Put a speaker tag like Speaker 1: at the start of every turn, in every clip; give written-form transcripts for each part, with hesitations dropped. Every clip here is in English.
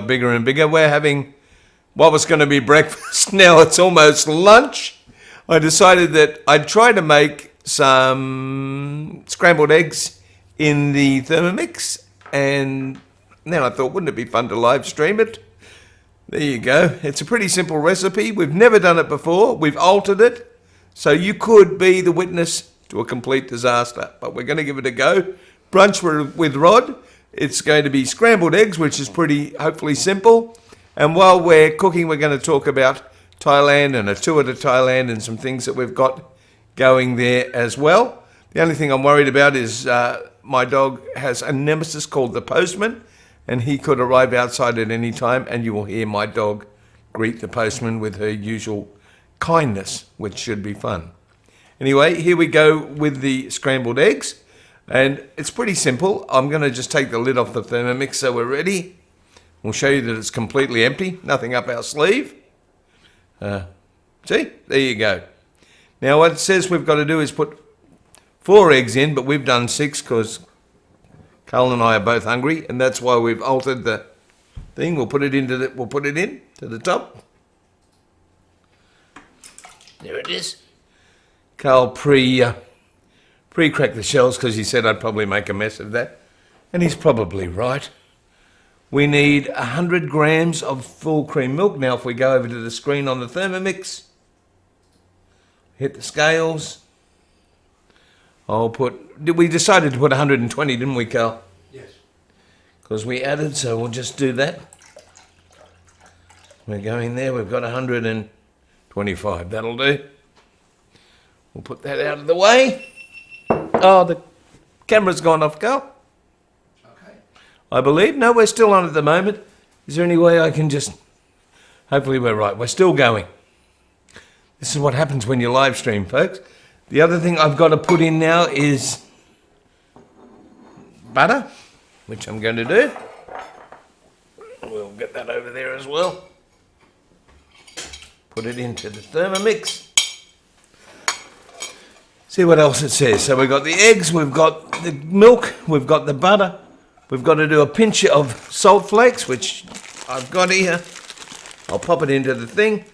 Speaker 1: bigger and bigger. We're having what was going to be breakfast. Now it's almost lunch. I decided that I'd try to make some scrambled eggs in the Thermomix, and then I thought, wouldn't it be fun to live stream it? There you go. It's a pretty simple recipe. We've never done it before. We've altered it, so you could be the witness to a complete disaster, but we're going to give it a go. Brunch with Rod. It's going to be scrambled eggs, which is pretty, hopefully, simple. And while we're cooking, we're going to talk about Thailand and a tour to Thailand and some things that we've got going there as well. The only thing I'm worried about is my dog has a nemesis called the postman, and he could arrive outside at any time, and you will hear my dog greet the postman with her usual kindness, which should be fun. Anyway, here we go with the scrambled eggs. And it's pretty simple. I'm going to just take the lid off the Thermomix so we're ready. We'll show you that it's completely empty, nothing up our sleeve. See, there you go. Now what it says we've got to do is put 4 eggs in, but we've done 6 because Carl and I are both hungry, and that's why we've altered the thing. We'll put it in to the top. There it is. Carl pre-cracked the shells because he said I'd probably make a mess of that. And he's probably right. We need 100 grams of full cream milk. Now if we go over to the screen on the Thermomix, hit the scales. We decided to put 120, didn't we, Carl?
Speaker 2: Yes.
Speaker 1: Because we added, so we'll just do that. We're going there, we've got 125, that'll do. We'll put that out of the way. Oh, the camera's gone off, Carl.
Speaker 2: Okay.
Speaker 1: I believe. No, we're still on at the moment. Is there any way I can just... Hopefully we're right. We're still going. This is what happens when you live stream, folks. The other thing I've got to put in now is butter, which I'm going to do. We'll get that over there as well. Put it into the Thermomix. See what else it says. So we've got the eggs, we've got the milk, we've got the butter. We've got to do a pinch of salt flakes, which I've got here. I'll pop it into the thing.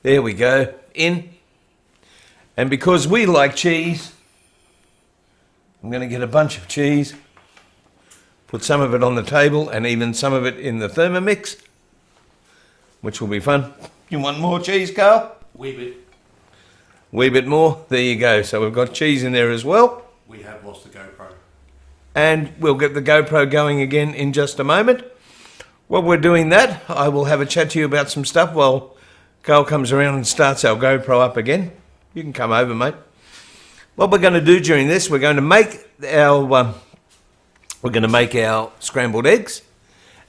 Speaker 1: There we go, in. And because we like cheese, I'm going to get a bunch of cheese, put some of it on the table and even some of it in the Thermomix, which will be fun. You want more cheese, Carl?
Speaker 2: Wee bit.
Speaker 1: Wee bit more. There you go. So we've got cheese in there as well.
Speaker 2: We have lost the GoPro.
Speaker 1: And we'll get the GoPro going again in just a moment. While we're doing that, I will have a chat to you about some stuff while Carl comes around and starts our GoPro up again. You can come over, mate. What we're going to do during this, we're going to make our scrambled eggs,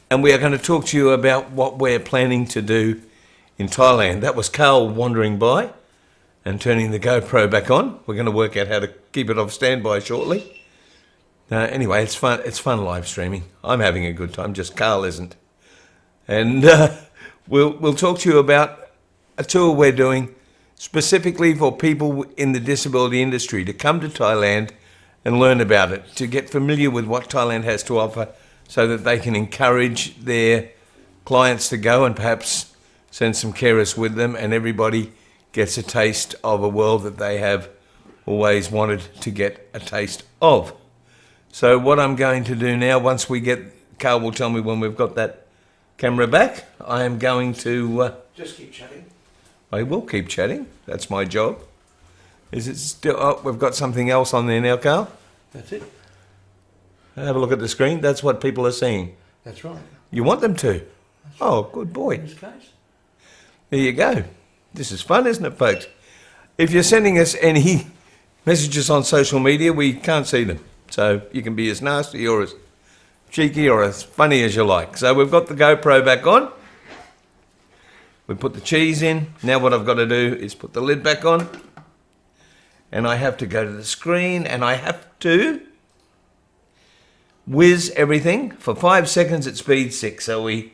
Speaker 1: and we are going to talk to you about what we're planning to do in Thailand. That was Carl wandering by and turning the GoPro back on. We're going to work out how to keep it off standby shortly. Anyway, it's fun. It's fun live streaming. I'm having a good time. Just Carl isn't. And we'll talk to you about a tour we're doing specifically for people in the disability industry to come to Thailand and learn about it, to get familiar with what Thailand has to offer, so that they can encourage their clients to go and perhaps send some carers with them, and everybody gets a taste of a world that they have always wanted to get a taste of. So what I'm going to do now, once we get, Carl will tell me when we've got that camera back, I am going to...
Speaker 2: Just keep chatting.
Speaker 1: I will keep chatting. That's my job. Is it still... Oh, we've got something else on there now, Carl.
Speaker 2: That's it.
Speaker 1: Have a look at the screen. That's what people are seeing.
Speaker 2: That's right.
Speaker 1: You want them to?
Speaker 2: That's
Speaker 1: Oh, good boy.
Speaker 2: In this case.
Speaker 1: There you go. This is fun, isn't it, folks? If you're sending us any messages on social media, we can't see them. So you can be as nasty or as cheeky or as funny as you like. So we've got the GoPro back on. We put the cheese in. Now what I've got to do is put the lid back on. And I have to go to the screen and I have to whiz everything for 5 seconds at speed 6. So we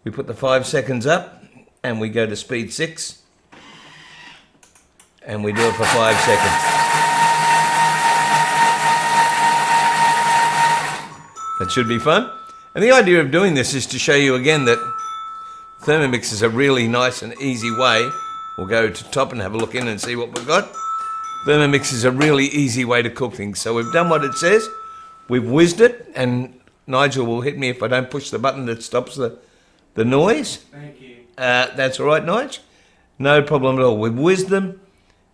Speaker 1: put the 5 seconds up and we go to speed 6. And we do it for 5 seconds. That should be fun. And the idea of doing this is to show you again that Thermomix is a really nice and easy way. We'll go to top and have a look in and see what we've got. Thermomix is a really easy way to cook things. So we've done what it says. We've whizzed it, and Nigel will hit me if I don't push the button that stops the noise.
Speaker 2: Thank you.
Speaker 1: That's all right, Nigel. No problem at all. We've whizzed them.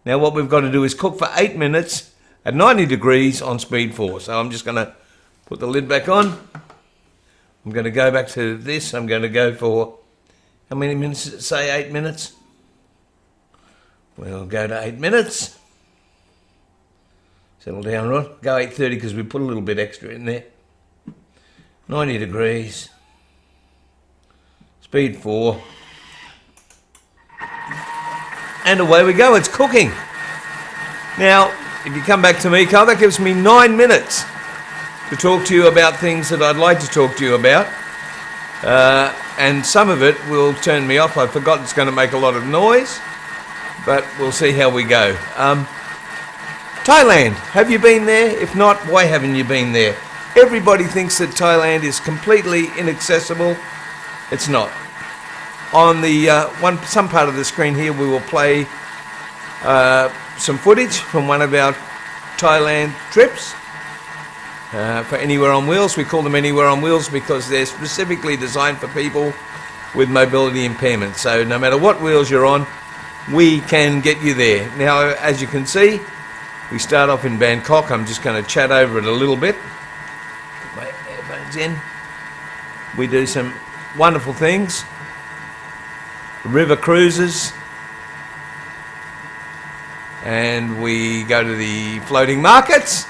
Speaker 1: Now what we've got to do is cook for 8 minutes at 90 degrees on speed 4. So I'm just going to put the lid back on. I'm going to go back to this. I'm going to go for, how many minutes did it say? 8 minutes? We'll go to 8 minutes. Settle down, Rod. Go 8:30 because we put a little bit extra in there. 90 degrees. Speed 4. And away we go. It's cooking. Now, if you come back to me, Carl, that gives me 9 minutes to talk to you about things that I'd like to talk to you about. And some of it will turn me off. I forgot it's going to make a lot of noise, but we'll see how we go. Thailand, have you been there? If not, why haven't you been there? Everybody thinks that Thailand is completely inaccessible. It's not. On the some part of the screen here, we will play some footage from one of our Thailand trips for Anywhere on Wheels. We call them Anywhere on Wheels because they're specifically designed for people with mobility impairment. So no matter what wheels you're on, we can get you there. Now, as you can see, we start off in Bangkok. I'm just going to chat over it a little bit. Put my earphones in. We do some wonderful things. River cruises. And we go to the floating markets.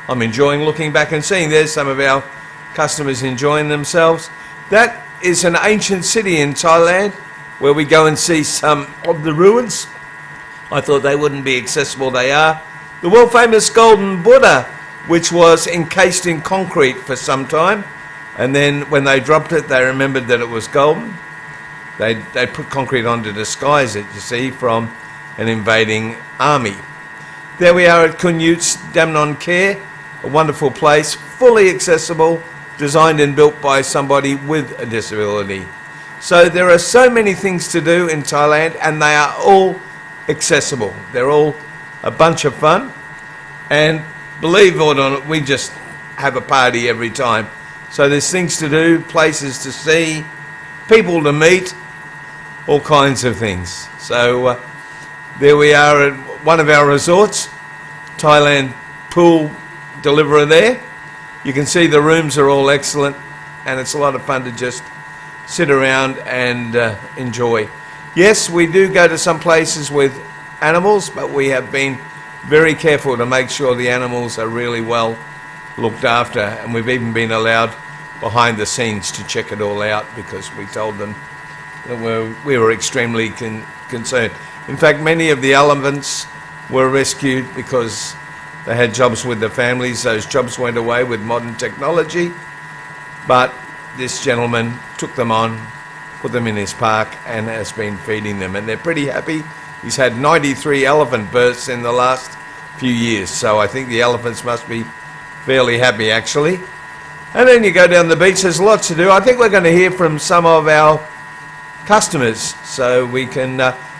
Speaker 1: I'm enjoying looking back and seeing there's some of our customers enjoying themselves. That is an ancient city in Thailand where we go and see some of the ruins. I thought they wouldn't be accessible. They are. The world famous Golden Buddha, which was encased in concrete for some time, and then when they dropped it, they remembered that it was golden. They put concrete on to disguise it, you see, from an invading army. There we are at Kunyut's Damnon Care, a wonderful place, fully accessible, designed and built by somebody with a disability. So there are so many things to do in Thailand, and they are all accessible. They're all a bunch of fun, and believe it or not, we just have a party every time. So there's things to do, places to see, people to meet, all kinds of things. So there we are at one of our resorts, Thailand pool deliverer there. You can see the rooms are all excellent, and it's a lot of fun to just sit around and enjoy. Yes, we do go to some places with animals, but we have been very careful to make sure the animals are really well looked after, and we've even been allowed behind the scenes to check it all out because we told them that we were extremely concerned. In fact, many of the elephants were rescued because they had jobs with their families. Those jobs went away with modern technology, but this gentleman took them on, put them in his park, and has been feeding them, and they're pretty happy. He's had 93 elephant births in the last few years, so I think the elephants must be fairly happy, actually. And then you go down the beach, there's lots to do. I think we're going to hear from some of our customers, so we can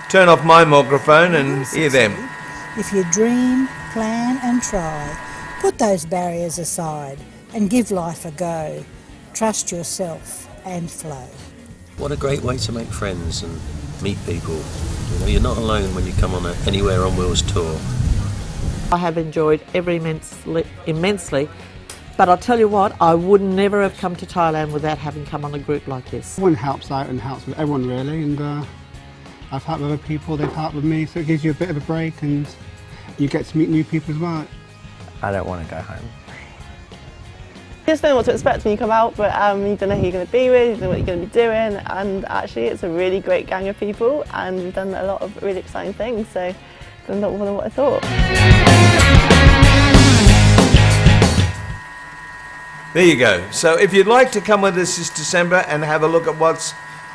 Speaker 1: turn off my microphone and hear them.
Speaker 3: If you dream, plan and try, put those barriers aside and give life a go. Trust yourself and flow.
Speaker 4: What a great way to make friends and meet people. You know, you're not alone when you come on an Anywhere on Wheels tour.
Speaker 5: I have enjoyed immensely, but I'll tell you what, I would never have come to Thailand without having come on a group like this.
Speaker 6: Everyone helps out and helps with everyone really, and I've helped with other people, they've helped with me, so it gives you a bit of a break and you get to meet new people as well.
Speaker 7: I don't want to go home.
Speaker 8: You just don't know what to expect when you come out, but you don't know who you're going to be with, you don't know what you're going to be doing, and actually it's a really great gang of people and we've done a lot of really exciting things, so it's a lot more than what I thought.
Speaker 1: There you go. So if you'd like to come with us this December and have a look at what's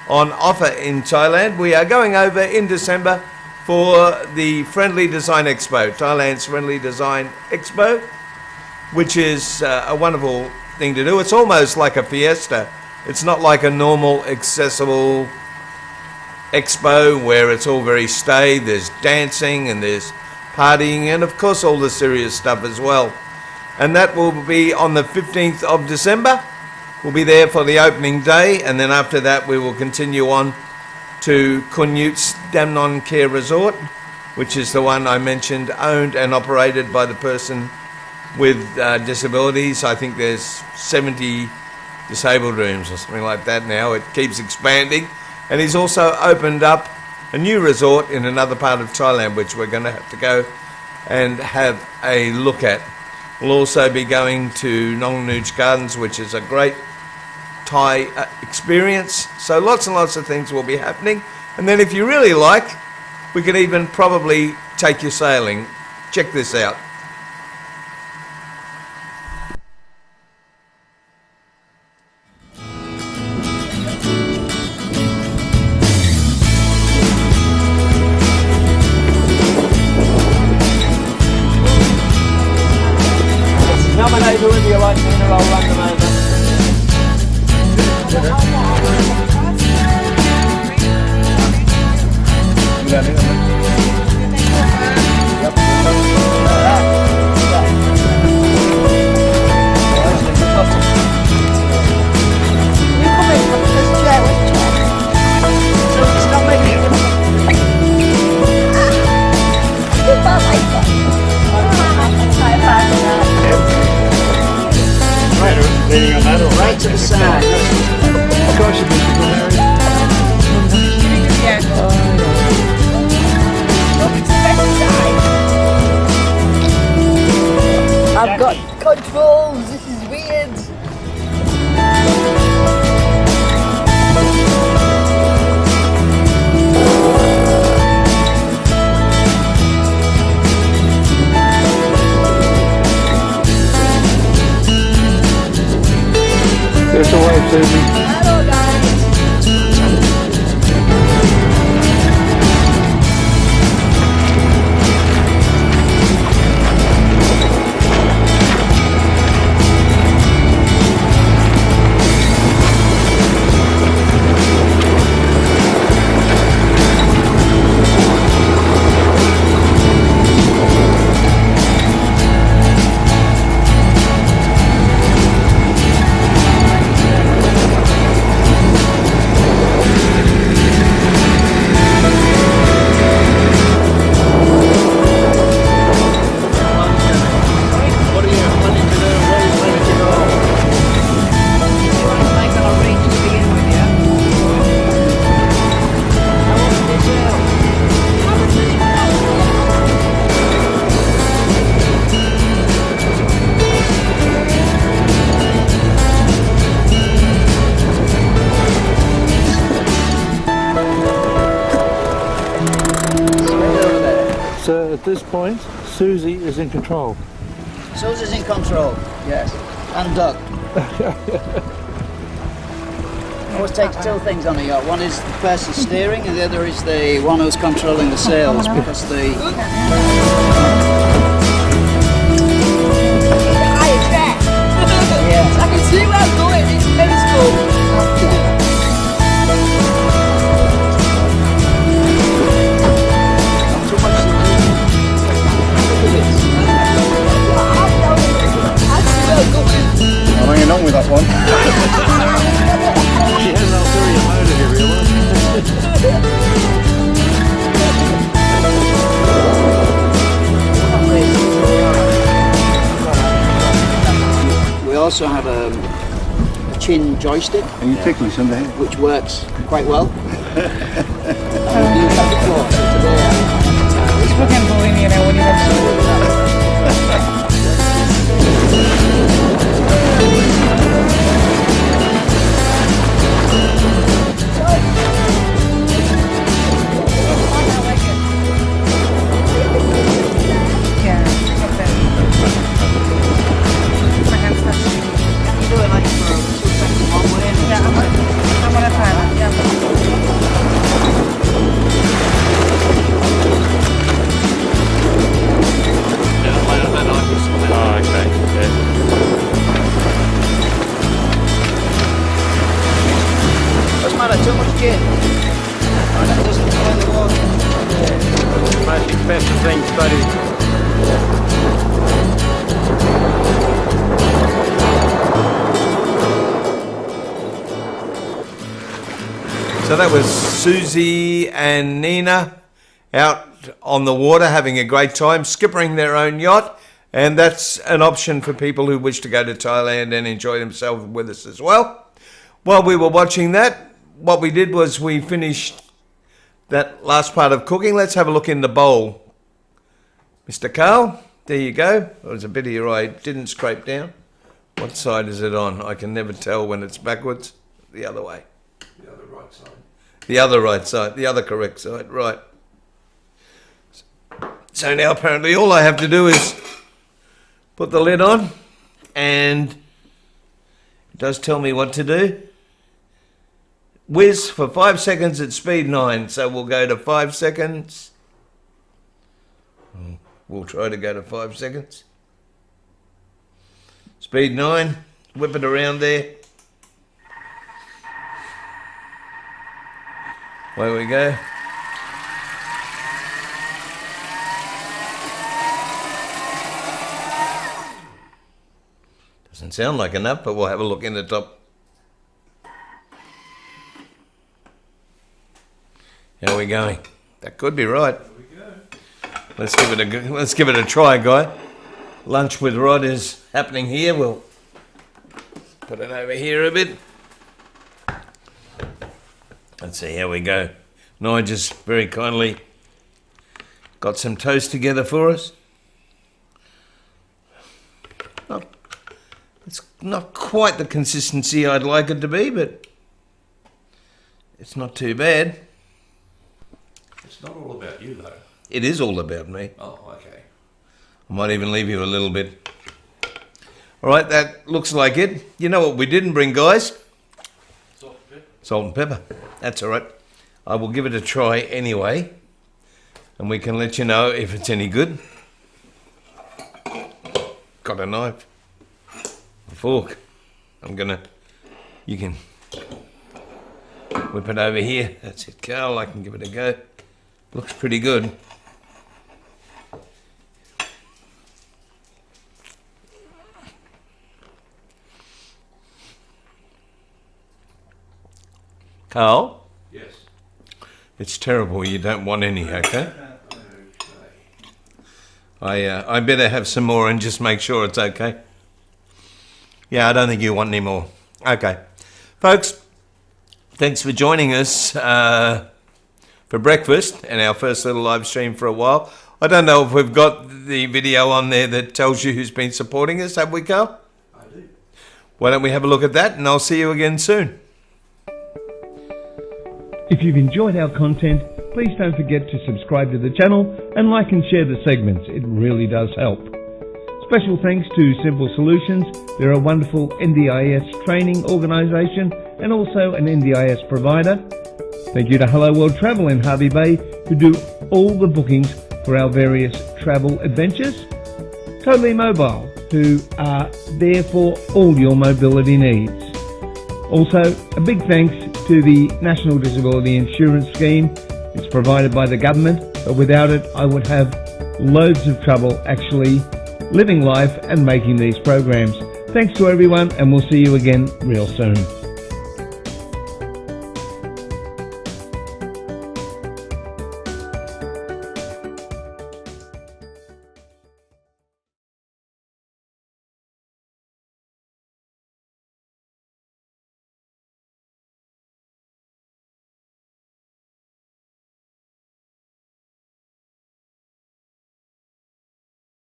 Speaker 1: on offer in Thailand, we are going over in December for the Friendly Design Expo, Thailand's Friendly Design Expo, which is a wonderful thing to do. It's almost like a fiesta. It's not like a normal accessible expo where it's all very staid. There's dancing and there's partying and of course all the serious stuff as well. And that will be on the 15th of December. We'll be there for the opening day, and then after that we will continue on to Kunyut's Damnon Care Resort, which is the one I mentioned, owned and operated by the person with disabilities. I think there's 70 disabled rooms or something like that now. It keeps expanding. And he's also opened up a new resort in another part of Thailand, which we're going to have to go and have a look at. We'll also be going to Nong Nooch Gardens, which is a great Thai experience. So lots and lots of things will be happening. And then if you really like, we could even probably take you sailing. Check this out.
Speaker 7: Nominate whoever you like, and I'll run them over.
Speaker 9: Right to the side.
Speaker 10: I've got controls, this is weird.
Speaker 6: There's a way, Susie.
Speaker 10: Hello guys.
Speaker 7: So at this point, Susie is in control.
Speaker 9: Susie's in control, yes. And Doug. Always takes two things on a yacht. One is the person steering and the other is the one who's controlling the sails because the...
Speaker 10: Yes. I can see where I'm going, it's peaceful.
Speaker 6: I'm hanging on with that one.
Speaker 7: She has an ulterior motive, you
Speaker 9: realise? We also have a chin joystick.
Speaker 6: And you tickle us in the head.
Speaker 9: Which works quite well. And we've used that before, so today
Speaker 10: It's fucking bullying, you know, when you have to.
Speaker 9: in. And it doesn't go in the water.
Speaker 7: Most expensive things, buddy.
Speaker 1: So that was Susie and Nina out on the water having a great time, skippering their own yacht. And that's an option for people who wish to go to Thailand and enjoy themselves with us as well. While we were watching that, what we did was we finished that last part of cooking. Let's have a look in the bowl. Mr. Carl, there you go. There's a bit of your eye didn't scrape down. What side is it on? I can never tell when it's backwards. The other way.
Speaker 2: The other right side.
Speaker 1: The other right side. The other correct side. Right. So now apparently all I have to do is put the lid on, and it does tell me what to do. Whiz for 5 seconds at speed 9. So we'll go to 5 seconds. We'll try to go to 5 seconds. Speed 9. Whip it around there. Away we go. Doesn't sound like enough, but we'll have a look in the top. How are we going? That could be right. Let's give it a try, guy. Lunch with Rod is happening here. We'll put it over here a bit. Let's see how we go. Nigel's very kindly got some toast together for us. It's not quite the consistency I'd like it to be, but it's not too bad.
Speaker 2: It's not all about you, though.
Speaker 1: It is all about me.
Speaker 2: Oh, okay.
Speaker 1: I might even leave you a little bit. All right, that looks like it. You know what we didn't bring, guys?
Speaker 2: Salt and pepper.
Speaker 1: Salt and pepper. That's all right. I will give it a try anyway, and we can let you know if it's any good. Got a knife. A fork. You can whip it over here. That's it, Carl. I can give it a go. Looks pretty good. Carl?
Speaker 2: Yes.
Speaker 1: It's terrible. You don't want any, okay? I better have some more and just make sure it's okay. Yeah, I don't think you want any more. Okay. Folks, thanks for joining us for breakfast and our first little live stream for a while. I don't know if we've got the video on there that tells you who's been supporting us, have we, Carl?
Speaker 2: I do.
Speaker 1: Why don't we have a look at that, and I'll see you again soon.
Speaker 11: If you've enjoyed our content, please don't forget to subscribe to the channel and like and share the segments. It really does help. Special thanks to Simple Solutions. They're a wonderful NDIS training organisation and also an NDIS provider. Thank you to Hello World Travel in Harvey Bay, who do all the bookings for our various travel adventures. Totally Mobile, who are there for all your mobility needs. Also, a big thanks to the National Disability Insurance Scheme. It's provided by the government, but without it I would have loads of trouble actually living life and making these programs. Thanks to everyone, and we'll see you again real soon.